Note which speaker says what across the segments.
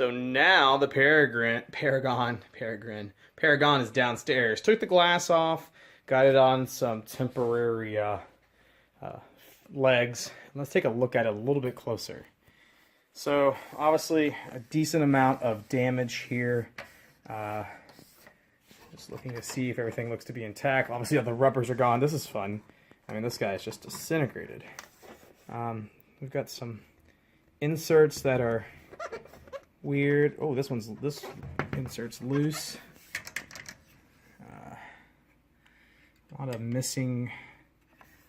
Speaker 1: So now the Paragon is downstairs. Took the glass off, got it on some temporary legs. Let's take a look at it a little bit closer. So obviously a decent amount of damage here. Just looking to see if everything looks to be intact. Obviously all the rubbers are gone. This is fun. I mean, this guy is just disintegrated. We've got some inserts that are weird. Oh, this insert's loose. A lot of missing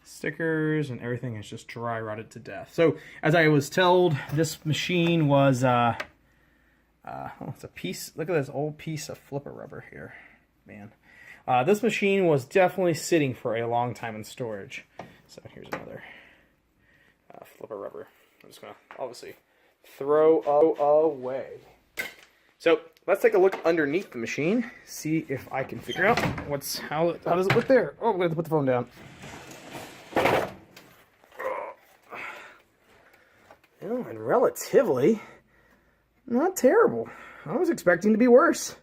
Speaker 1: stickers, and everything is just dry rotted to death. So, as I was told, this machine was oh, it's a piece. Look at this old piece of flipper rubber here, man. This machine was definitely sitting for a long time in storage. So here's another flipper rubber. I'm just gonna obviously throw away. So let's take a look underneath the machine, see if I can figure out how does it look there. Oh, I'm gonna put the phone down. Oh, and relatively not terrible. I was expecting to be worse.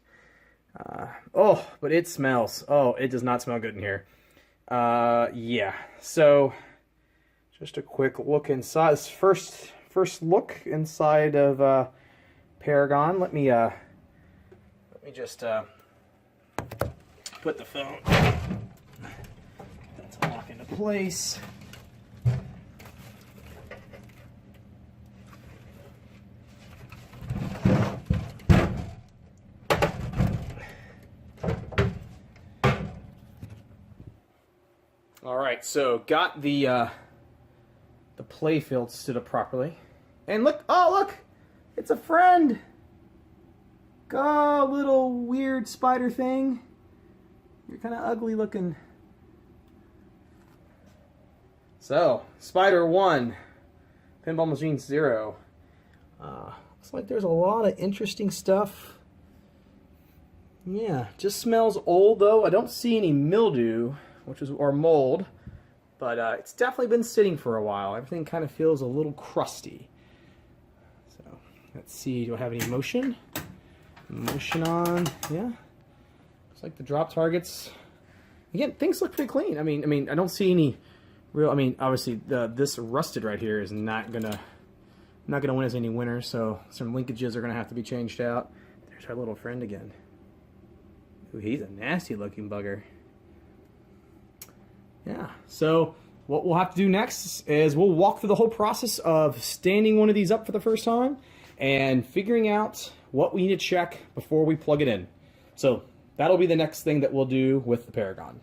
Speaker 1: Oh, but it smells. Oh, it does not smell good in here. Yeah. So just a quick look inside. First look inside of Paragon. Let me just put the phone to lock into place. All right, so got the play field stood up properly, and look! Oh, look! It's a friend. Go, little weird spider thing. You're kind of ugly looking. So, Spider 1, Pinball Machine 0. Looks like there's a lot of interesting stuff. Yeah, just smells old though. I don't see any mildew, or mold, but it's definitely been sitting for a while. Everything kind of feels a little crusty. So let's see, do I have any motion? Motion on, yeah. Looks like the drop targets. Again, things look pretty clean. I mean, I don't see any real. I mean, obviously this rusted right here is not gonna win us any winners. So some linkages are gonna have to be changed out. There's our little friend again. Ooh, he's a nasty looking bugger. Yeah, so what we'll have to do next is we'll walk through the whole process of standing one of these up for the first time and figuring out what we need to check before we plug it in. So that'll be the next thing that we'll do with the Paragon.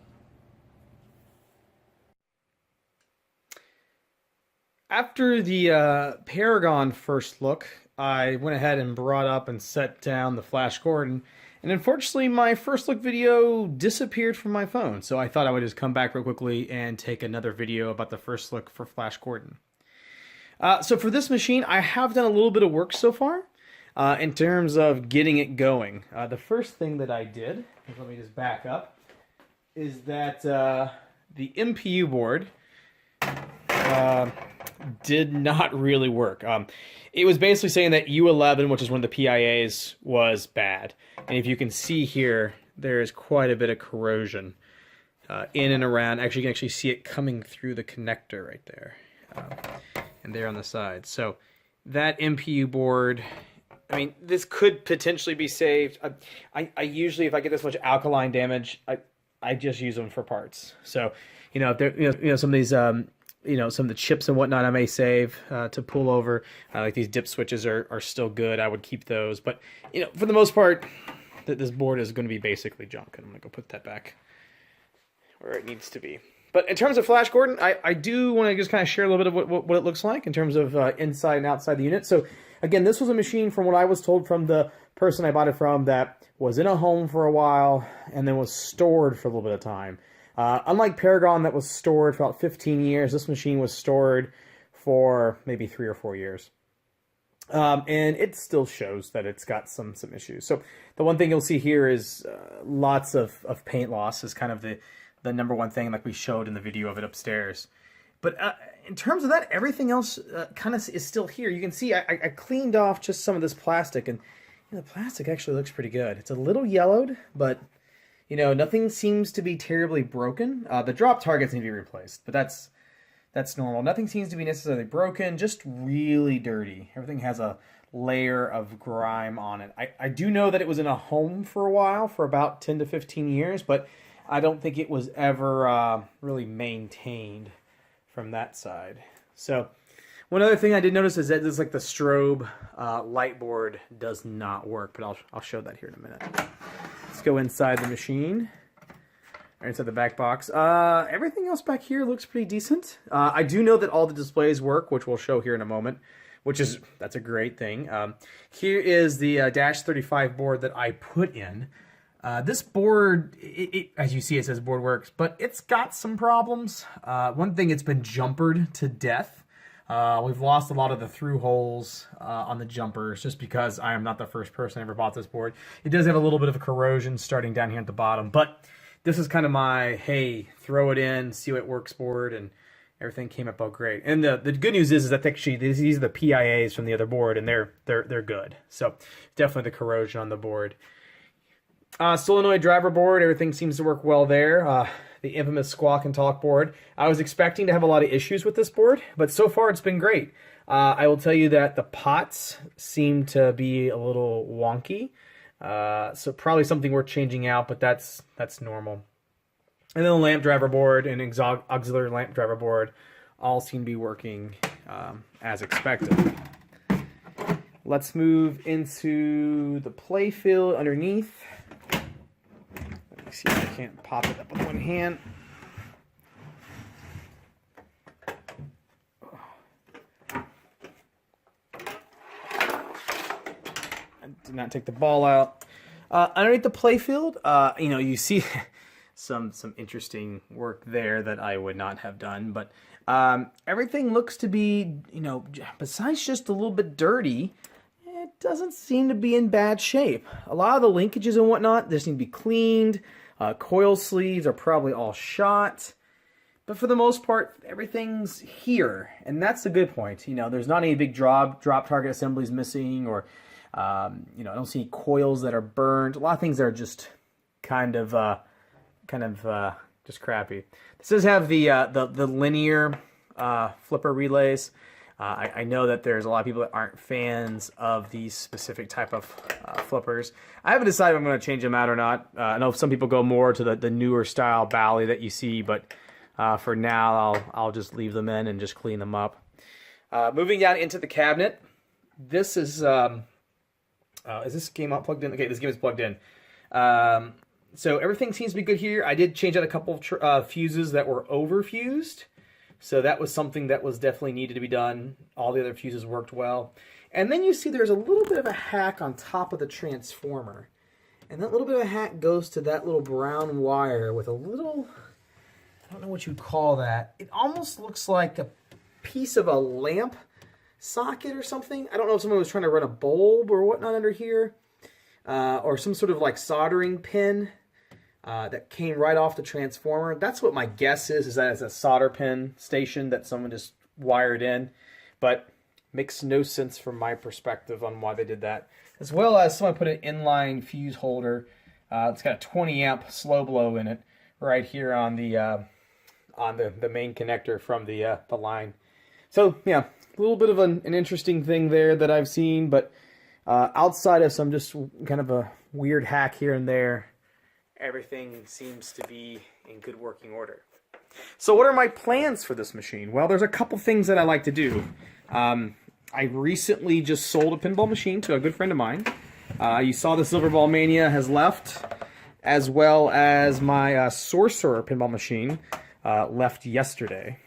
Speaker 1: After the Paragon first look, I went ahead and brought up and set down the Flash Gordon. And unfortunately, my first look video disappeared from my phone, so I thought I would just come back real quickly and take another video about the first look for Flash Gordon. So for this machine, I have done a little bit of work so far in terms of getting it going. The first thing that I did, let me just back up, is that the MPU board did not really work. It was basically saying that U11, which is one of the PIAs, was bad. And if you can see here, there's quite a bit of corrosion in and around. Actually, you can actually see it coming through the connector right there. And there on the side. So that MPU board, I mean, this could potentially be saved. I usually, if I get this much alkaline damage, I just use them for parts. So, you know, if there, some of these, some of the chips and whatnot I may save to pull over. Like these dip switches are still good. I would keep those. But, for the most part, this board is going to be basically junk. And I'm going to go put that back where it needs to be. But in terms of Flash Gordon, I do want to just kind of share a little bit of what it looks like in terms of inside and outside the unit. So, again, this was a machine, from what I was told from the person I bought it from, that was in a home for a while and then was stored for a little bit of time. Unlike Paragon, that was stored for about 15 years, this machine was stored for maybe 3 or 4 years. And it still shows that it's got some issues. So the one thing you'll see here is lots of paint loss is kind of the number one thing, like we showed in the video of it upstairs. But in terms of that, everything else kind of is still here. You can see I cleaned off just some of this plastic, and the plastic actually looks pretty good. It's a little yellowed, but nothing seems to be terribly broken. The drop targets need to be replaced, but that's normal. Nothing seems to be necessarily broken, just really dirty. Everything has a layer of grime on it. I do know that it was in a home for a while, for about 10 to 15 years, but I don't think it was ever really maintained from that side. So one other thing I did notice is that there's like the strobe light board does not work, but I'll show that here in a minute. Let's go inside the machine, or inside the back box. Everything else back here looks pretty decent. I do know that all the displays work, which we'll show here in a moment, that's a great thing. Here is the Dash 35 board that I put in. This board, as you see, it says board works, but it's got some problems. One thing, it's been jumpered to death. We've lost a lot of the through holes on the jumpers just because I am not the first person ever bought this board. It does have a little bit of corrosion starting down here at the bottom, but this is kind of my, hey, throw it in, see what works board, and everything came up all great. And the good news is that actually these are the PIAs from the other board, and they're good. So definitely the corrosion on the board. Solenoid driver board, everything seems to work well there. The infamous squawk and talk board. I was expecting to have a lot of issues with this board, but so far it's been great. I will tell you that the pots seem to be a little wonky, so probably something worth changing out, but that's normal. And then the lamp driver board and auxiliary lamp driver board all seem to be working as expected. Let's move into the play field underneath. Let me see if I can't pop it up with one hand. I did not take the ball out. Underneath the play field, you see some interesting work there that I would not have done, but everything looks to be, besides just a little bit dirty, it doesn't seem to be in bad shape. A lot of the linkages and whatnot just need to be cleaned. Coil sleeves are probably all shot, but for the most part, everything's here, and that's the good point. There's not any big drop target assemblies missing, or I don't see any coils that are burned. A lot of things that are just kind of just crappy. This does have the linear flipper relays. I know that there's a lot of people that aren't fans of these specific type of flippers. I haven't decided if I'm going to change them out or not. I know some people go more to the newer style Bally that you see, but for now I'll just leave them in and just clean them up. Moving down into the cabinet, this is this game out plugged in? Okay, this game is plugged in. So everything seems to be good here. I did change out a couple of fuses that were overfused. So that was something that was definitely needed to be done. All the other fuses worked well. And then you see there's a little bit of a hack on top of the transformer. And that little bit of a hack goes to that little brown wire with a little, I don't know what you'd call that. It almost looks like a piece of a lamp socket or something. I don't know if someone was trying to run a bulb or whatnot under here. Or some sort of like soldering pin that came right off the transformer. That's what my guess is that it's a solder pin station that someone just wired in. But makes no sense from my perspective on why they did that. As well as someone put an inline fuse holder. It's got a 20 amp slow blow in it right here on the main connector from the line. So yeah, a little bit of an interesting thing there that I've seen, but outside of some just kind of a weird hack here and there, everything seems to be in good working order. So what are my plans for this machine? Well, there's a couple things that I like to do. I recently just sold a pinball machine to a good friend of mine. You saw the Silver Ball Mania has left, as well as my Sorcerer pinball machine left yesterday.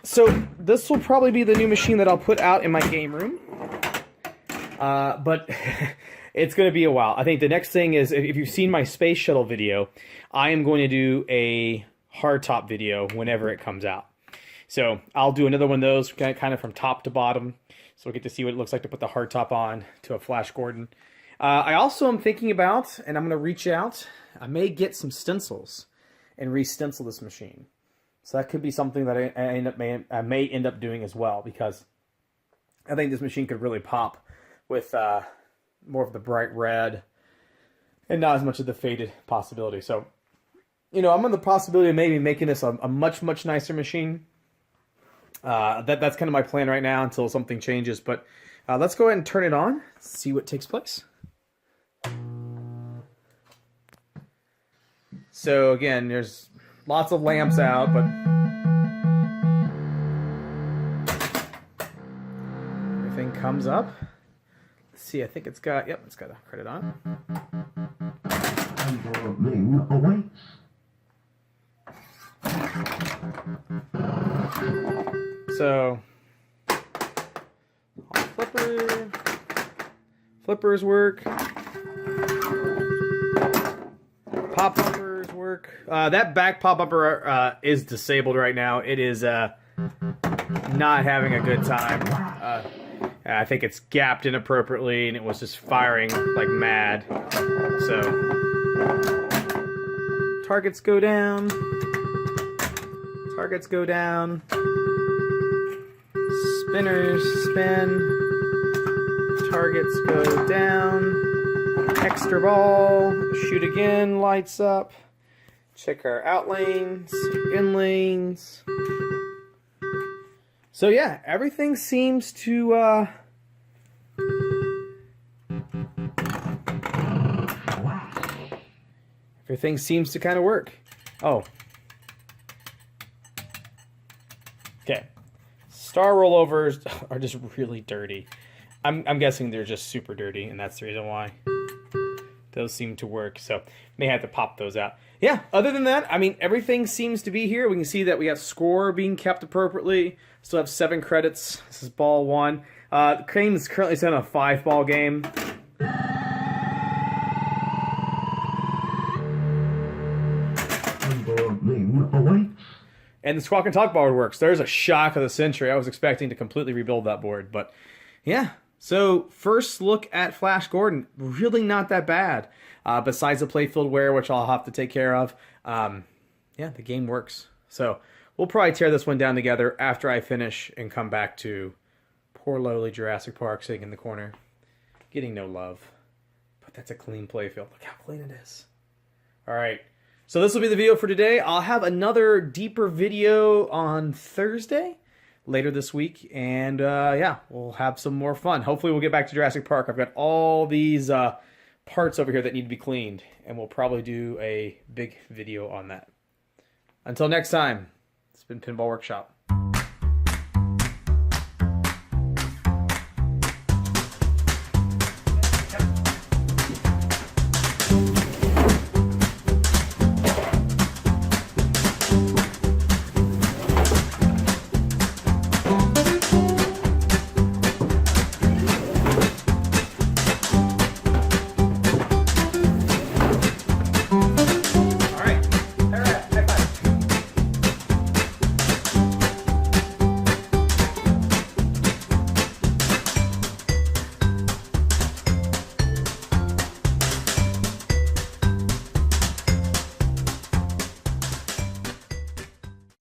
Speaker 1: So this will probably be the new machine that I'll put out in my game room. But it's going to be a while. I think the next thing is, if you've seen my Space Shuttle video, I am going to do a hardtop video whenever it comes out. So I'll do another one of those kind of from top to bottom. So we'll get to see what it looks like to put the hardtop on to a Flash Gordon. I also am thinking about, and I'm going to reach out, I may get some stencils and re-stencil this machine. So that could be something that I may end up doing as well, because I think this machine could really pop with more of the bright red and not as much of the faded possibility. So, I'm on the possibility of maybe making this a much, much nicer machine. That's kind of my plan right now until something changes. But let's go ahead and turn it on, see what takes place. So again, there's lots of lamps out, but everything comes up. Let's see, I think it's got, yep, it's got a credit on. So, flippers work. Pop bumpers work. That back pop bumper is disabled right now. It is not having a good time. I think it's gapped inappropriately, and it was just firing like mad. So, targets go down. Targets go down. Spinners spin. Targets go down. Extra ball. Shoot again. Lights up. Check our out lanes. In lanes. So yeah, everything seems to everything seems to kind of work. Oh. Okay. Star rollovers are just really dirty. I'm guessing they're just super dirty, and that's the reason why those seem to work. So may have to pop those out. Yeah, other than that, I mean, everything seems to be here. We can see that we have score being kept appropriately. Still have 7 credits. This is ball 1. The game is currently set on a 5-ball game. And the Squawk and Talk board works. There's a shock of the century. I was expecting to completely rebuild that board, but yeah. So first look at Flash Gordon, really not that bad. Besides the playfield wear, which I'll have to take care of. Yeah, the game works. So we'll probably tear this one down together after I finish and come back to poor lowly Jurassic Park sitting in the corner, getting no love. But that's a clean playfield. Look how clean it is. All right. So this will be the video for today. I'll have another deeper video on Thursday, later this week. And yeah, we'll have some more fun. Hopefully we'll get back to Jurassic Park. I've got all these parts over here that need to be cleaned, and we'll probably do a big video on that. Until next time, it's been Pinball Workshop.